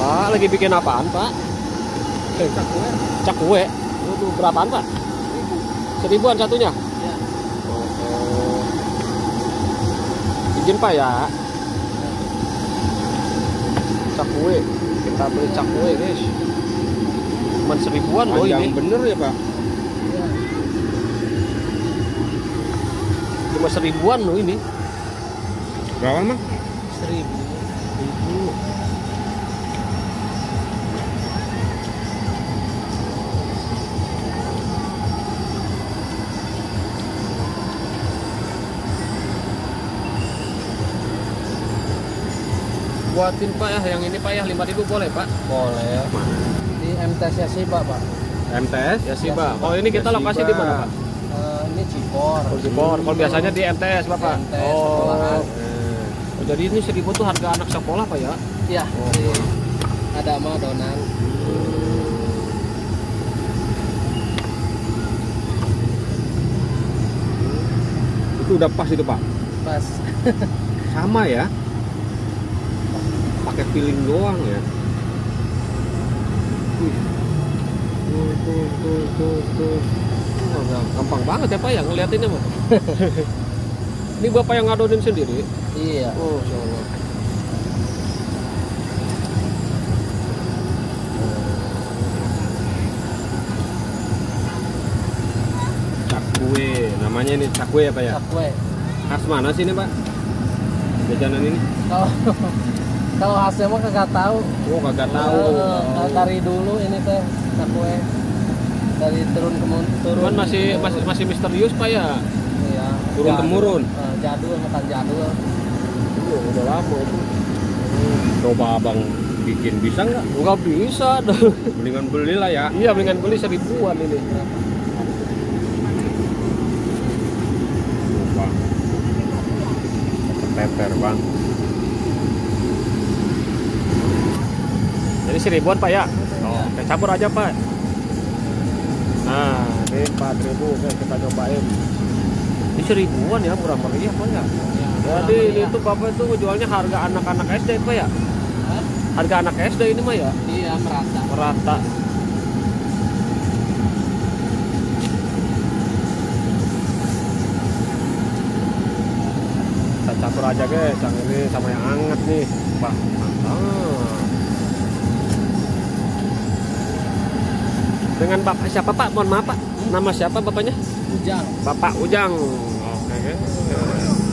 Pak, lagi bikin apaan, Pak? Cakwe. Cakwe. Itu berapaan, Pak? 1000-an satunya? Ya. Oh. Izin, Pak ya. Cakwe. Kita beli cakwe, guys. Cuman 1000-an loh Panjang ini. bener ya, Pak? Ya. Cuma 1000-an loh ini. Berapa, Mang? 1000. Buatin Pak ya, yang ini Pak ya 5.000 boleh Pak? Boleh. Di MTS Yasiba, Pak. MTS ya sih Pak. Yasiba. Oh ini kita lokasi di mana Pak? Ini Cipor. Oh, Cipor. Kalau biasanya di MTS Bapak. MTS Oh. sekolahan. Oh, jadi ini 1000 tuh harga anak sekolah Pak ya? Iya. Oh. Ada mah donan. Itu udah pas itu Pak. Pas. Sama ya. Pakai feeling doang ya. Wih. Tuh. Oh, gampang banget ya Pak ya ngeliatinnya Pak. Ini Bapak yang ngadonin sendiri? Iya. Oh, Masya Allah. Cakwe, namanya ini cakwe ya Pak ya? Cakwe. Khas mana sih ini Pak? Jajanan ini? Kalau kalau hasilnya mah kagak tahu. Oh, kagak tahu. Dari dulu ini teh cakwe. Dari turun ke turun. Cuman masih misterius Pak ya? Iya. Turun temurun. Jadul bukan jadul. Iya, udah lama itu. Coba abang bikin bisa nggak? Nggak bisa. Mendingan belilah ya. Iya, mendingan beli 1000-an ini. Bang. Teter bang. Jadi 1000-an Pak ya? Oh, oke, campur aja Pak. Nah, ini 4.000 oke, kita cobain. Ini 1000-an ya, murah meriah Pak ya? Jadi ini tuh Bapak itu jualnya harga anak-anak SD Pak ya? Harga anak SD ini mah ya? Iya, merata. Merata. Kita campur aja guys, yang ini sama yang hangat nih. Wah, mantap. Dengan Bapak siapa Pak? Mohon maaf Pak. Nama siapa Bapaknya? Ujang. Bapak Ujang. Oke guys.